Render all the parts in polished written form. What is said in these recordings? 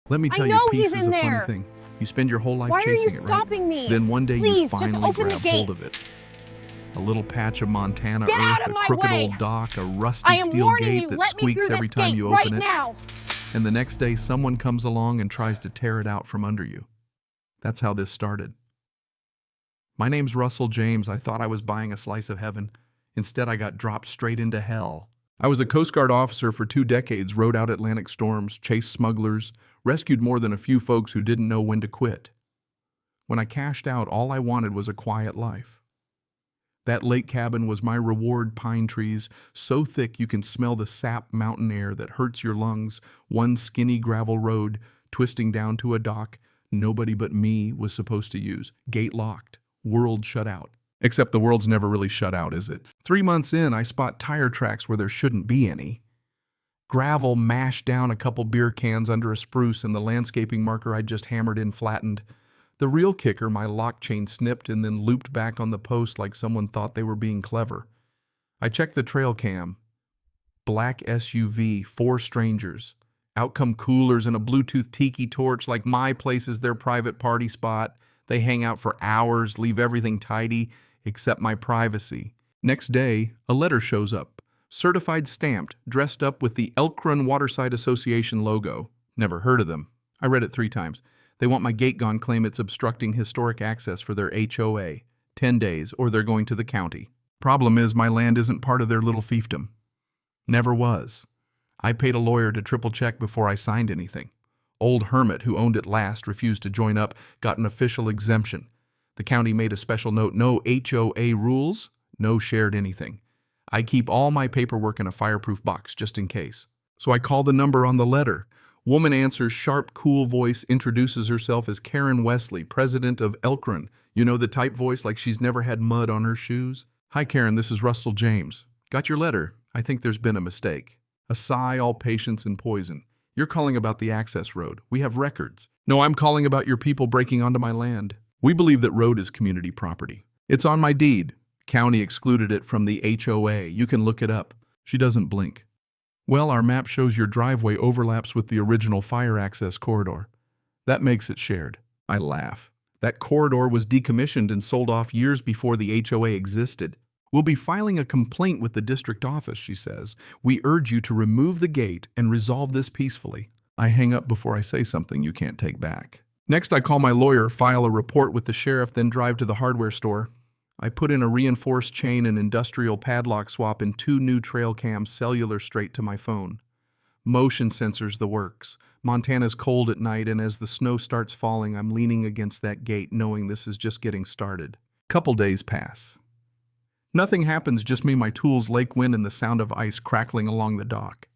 Let me I tell you, know peace he's is in a funny there. thing. You spend your whole life Why are you chasing it, right? stopping me? Then one day you Please, just finally open the grab hold of gate. it. A little patch of Montana Get out earth, of a my crooked way. old dock, a rusty I am steel warning gate you, that let me squeaks through every this time gate you right open it. now. And the next day someone comes along and tries to tear it out from under you. That's how this started. My name's Russell James. I thought I was buying a slice of heaven. Instead, I got dropped straight into hell. I was a Coast Guard officer for 2 decades, rode out Atlantic storms, chased smugglers, rescued more than a few folks who didn't know when to quit. When I cashed out, all I wanted was a quiet life. That lake cabin was my reward. Pine trees, so thick you can smell the sap mountain air that hurts your lungs, one skinny gravel road twisting down to a dock nobody but me was supposed to use, gate locked, world shut out. Except the world's never really shut out, is it? 3 months in, I spot tire tracks where there shouldn't be any. Gravel mashed down a couple beer cans under a spruce and the landscaping marker I'd just hammered in flattened. The real kicker, my lock chain snipped and then looped back on the post like someone thought they were being clever. I checked the trail cam. Black SUV, 4 strangers. Out come coolers and a Bluetooth tiki torch like my place is their private party spot. They hang out for hours, leave everything tidy, except my privacy. Next day, a letter shows up. Certified stamped, dressed up with the Elk Run Waterside Association logo. Never heard of them. I read it 3 times. They want my gate gone, claim it's obstructing historic access for their HOA. 10 days, or they're going to the county. Problem is, my land isn't part of their little fiefdom. Never was. I paid a lawyer to triple check before I signed anything. Old Hermit, who owned it last, refused to join up, got an official exemption. The county made a special note, no HOA rules, no shared anything. I keep all my paperwork in a fireproof box, just in case. So I call the number on the letter. Woman answers, sharp, cool voice, introduces herself as Karen Wesley, president of Elk Run. You know the type voice like she's never had mud on her shoes? Hi Karen, this is Russell James. Got your letter. I think there's been a mistake. A sigh, all patience and poison. You're calling about the access road. We have records. No, I'm calling about your people breaking onto my land. We believe that road is community property. It's on my deed. County excluded it from the HOA. You can look it up. She doesn't blink. Well, our map shows your driveway overlaps with the original fire access corridor. That makes it shared. I laugh. That corridor was decommissioned and sold off years before the HOA existed. We'll be filing a complaint with the district office, she says. We urge you to remove the gate and resolve this peacefully. I hang up before I say something you can't take back. Next, I call my lawyer, file a report with the sheriff, then drive to the hardware store. I put in a reinforced chain and industrial padlock swap and 2 new trail cams cellular straight to my phone. Motion sensors the works. Montana's cold at night, and as the snow starts falling, I'm leaning against that gate knowing this is just getting started. Couple days pass. Nothing happens, just me, my tools, lake wind, and the sound of ice crackling along the dock.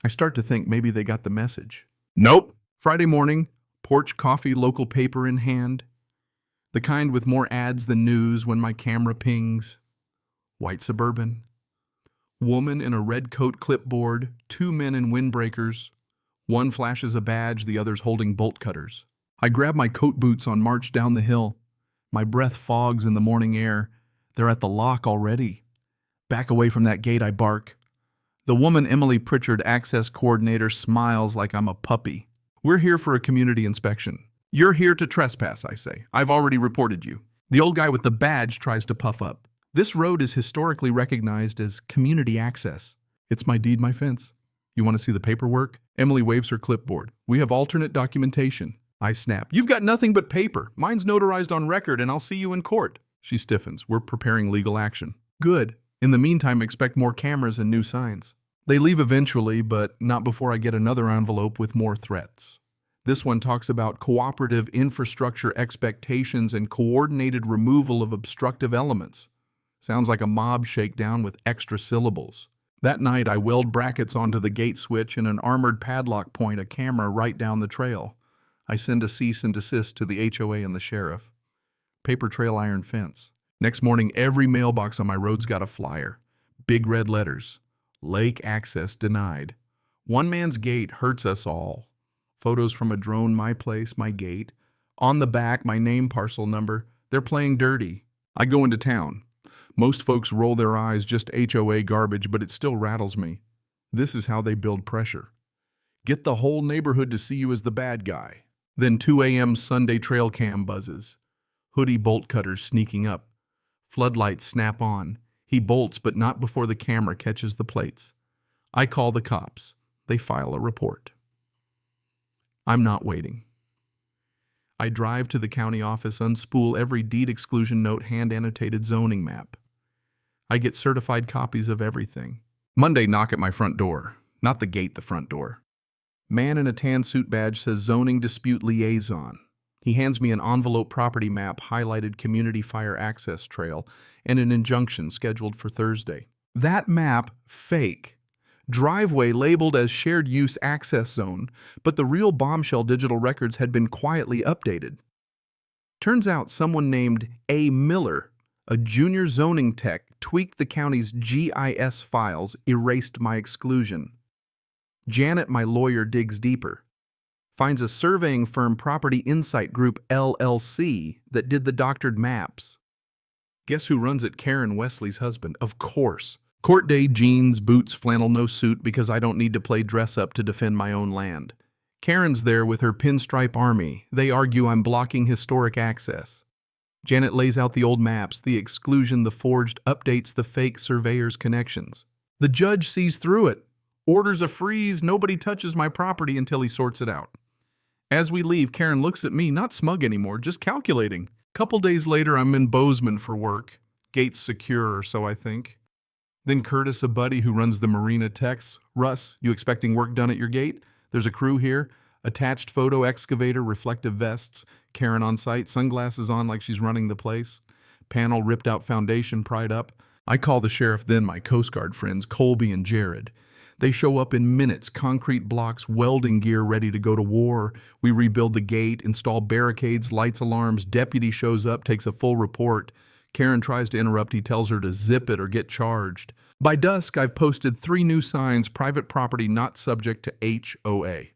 I start to think maybe they got the message. Nope. Friday morning, porch coffee, local paper in hand. The kind with more ads than news when my camera pings. White Suburban. Woman in a red coat, clipboard, 2 men in windbreakers. One flashes a badge, the other's holding bolt cutters. I grab my coat boots on march down the hill. My breath fogs in the morning air. They're at the lock already. Back away from that gate, I bark. The woman, Emily Pritchard, access coordinator, smiles like I'm a puppy. We're here for a community inspection. You're here to trespass, I say. I've already reported you. The old guy with the badge tries to puff up. This road is historically recognized as community access. It's my deed, my fence. You want to see the paperwork? Emily waves her clipboard. We have alternate documentation. I snap. You've got nothing but paper. Mine's notarized on record, and I'll see you in court. She stiffens. We're preparing legal action. Good. In the meantime, expect more cameras and new signs. They leave eventually, but not before I get another envelope with more threats. This one talks about cooperative infrastructure expectations and coordinated removal of obstructive elements. Sounds like a mob shakedown with extra syllables. That night, I weld brackets onto the gate switch and an armored padlock point a camera right down the trail. I send a cease and desist to the HOA and the sheriff. Paper trail, iron fence. Next morning, every mailbox on my road's got a flyer. Big red letters. Lake access denied. One man's gate hurts us all. Photos from a drone, my place, my gate. On the back, my name, parcel number. They're playing dirty. I go into town. Most folks roll their eyes, just HOA garbage, but it still rattles me. This is how they build pressure. Get the whole neighborhood to see you as the bad guy. Then 2 a.m. Sunday trail cam buzzes. Hoodie bolt cutters sneaking up. Floodlights snap on. He bolts, but not before the camera catches the plates. I call the cops. They file a report. I'm not waiting. I drive to the county office, unspool every deed exclusion note, hand-annotated zoning map. I get certified copies of everything. Monday, knock at my front door. Not the gate, the front door. Man in a tan suit badge says zoning dispute liaison. He hands me an envelope property map, highlighted community fire access trail, and an injunction scheduled for Thursday. That map, fake. Driveway labeled as shared use access zone, but the real bombshell digital records had been quietly updated. Turns out someone named A. Miller, a junior zoning tech, tweaked the county's GIS files, erased my exclusion. Janet, my lawyer, digs deeper. Finds a surveying firm, Property Insight Group LLC, that did the doctored maps. Guess who runs it? Karen, Wesley's husband. Of course. Court day jeans, boots, flannel, no suit, because I don't need to play dress up to defend my own land. Karen's there with her pinstripe army. They argue I'm blocking historic access. Janet lays out the old maps, the exclusion, the forged, updates the fake surveyor's connections. The judge sees through it. Orders a freeze, nobody touches my property until he sorts it out. As we leave, Karen looks at me, not smug anymore, just calculating. Couple days later, I'm in Bozeman for work. Gates secure, or so I think. Then Curtis, a buddy who runs the marina, texts, Russ, you expecting work done at your gate? There's a crew here. Attached photo, excavator, reflective vests. Karen on site, sunglasses on like she's running the place. Panel ripped out, foundation pried up. I call the sheriff, then my Coast Guard friends, Colby and Jared. They show up in minutes, concrete blocks, welding gear ready to go to war. We rebuild the gate, install barricades, lights, alarms. Deputy shows up, takes a full report. Karen tries to interrupt. He tells her to zip it or get charged. By dusk, I've posted 3 new signs: private property not subject to HOA.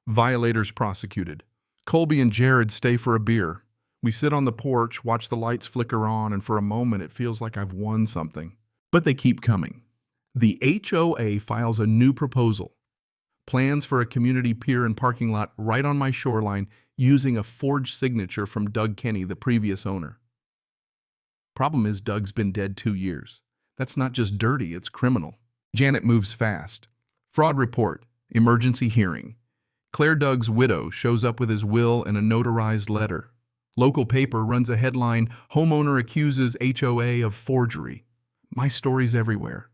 Violators prosecuted. Colby and Jared stay for a beer. We sit on the porch, watch the lights flicker on, and for a moment it feels like I've won something. But they keep coming. The HOA files a new proposal. Plans for a community pier and parking lot right on my shoreline using a forged signature from Doug Kenny, the previous owner. Problem is, Doug's been dead 2 years. That's not just dirty, it's criminal. Janet moves fast. Fraud report. Emergency hearing. Claire, Doug's widow, shows up with his will and a notarized letter. Local paper runs a headline, homeowner accuses HOA of forgery. My story's everywhere.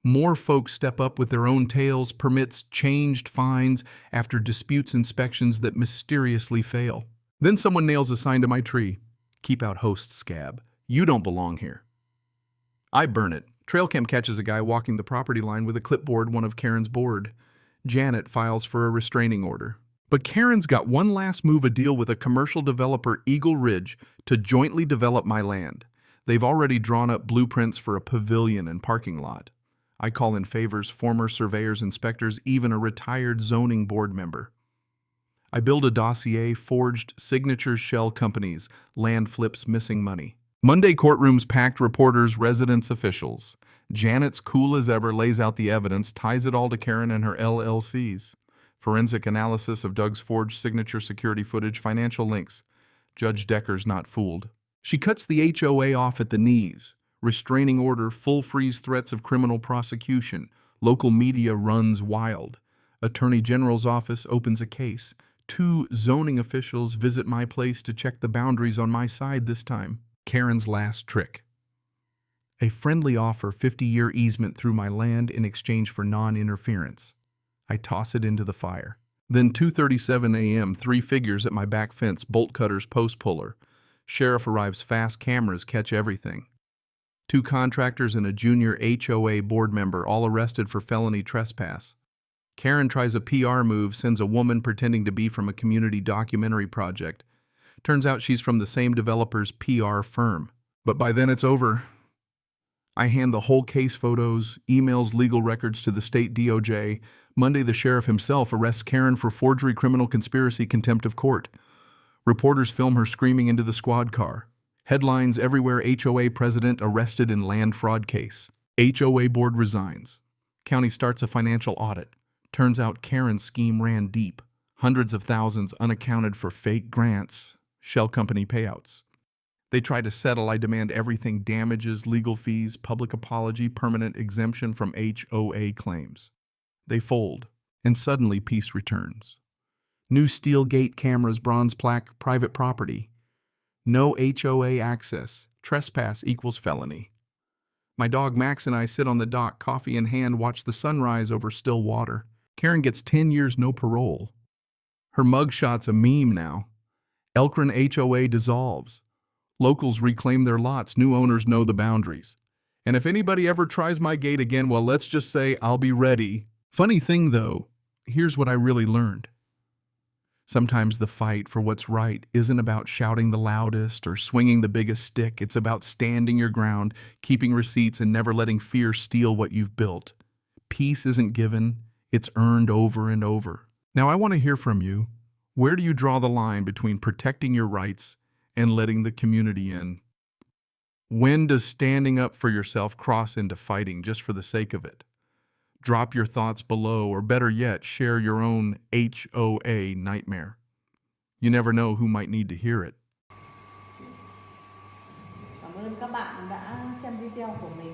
More folks step up with their own tales, permits changed, fines after disputes, inspections that mysteriously fail. Then someone nails a sign to my tree. Keep out host, scab. You don't belong here. I burn it. Trail cam catches a guy walking the property line with a clipboard, one of Karen's board. Janet files for a restraining order. But Karen's got one last move, a deal with a commercial developer, Eagle Ridge, to jointly develop my land. They've already drawn up blueprints for a pavilion and parking lot. I call in favors, former surveyors, inspectors, even a retired zoning board member. I build a dossier, forged signatures, shell companies, land flips, missing money. Monday courtrooms packed, reporters, residents, officials. Janet's cool as ever, lays out the evidence, ties it all to Karen and her LLCs. Forensic analysis of Doug's forged signature, security footage, financial links. Judge Decker's not fooled. She cuts the HOA off at the knees. Restraining order, full freeze, threats of criminal prosecution. Local media runs wild. Attorney General's office opens a case. 2 zoning officials visit my place to check the boundaries on my side this time. Karen's last trick. A friendly offer, 50-year easement through my land in exchange for non-interference. I toss it into the fire. Then 2:37 a.m., 3 figures at my back fence, bolt cutters, post puller. Sheriff arrives fast, cameras catch everything. 2 contractors and a junior HOA board member, all arrested for felony trespass. Karen tries a PR move, sends a woman pretending to be from a community documentary project. Turns out she's from the same developer's PR firm. But by then it's over. I hand the whole case, photos, emails, legal records to the state DOJ. Monday, the sheriff himself arrests Karen for forgery, criminal conspiracy, contempt of court. Reporters film her screaming into the squad car. Headlines everywhere: HOA president arrested in land fraud case. HOA board resigns. County starts a financial audit. Turns out Karen's scheme ran deep. Hundreds of thousands unaccounted for fake grants, shell company payouts. They try to settle. I demand everything: damages, legal fees, public apology, permanent exemption from HOA claims. They fold, and suddenly peace returns. New steel gate cameras, bronze plaque, private property. No HOA access. Trespass equals felony. My dog Max and I sit on the dock, coffee in hand, watch the sunrise over still water. Karen gets 10 years, no parole. Her mugshot's a meme now. Elkron HOA dissolves. Locals reclaim their lots. New owners know the boundaries. And if anybody ever tries my gate again, well, let's just say I'll be ready. Funny thing, though, here's what I really learned. Sometimes the fight for what's right isn't about shouting the loudest or swinging the biggest stick. It's about standing your ground, keeping receipts, and never letting fear steal what you've built. Peace isn't given, it's earned over and over. Now, I want to hear from you. Where do you draw the line between protecting your rights and letting the community in? When does standing up for yourself cross into fighting just for the sake of it? Drop your thoughts below, or better yet, share your own HOA nightmare. You never know who might need to hear it. Cảm ơn các bạn đã xem video của mình.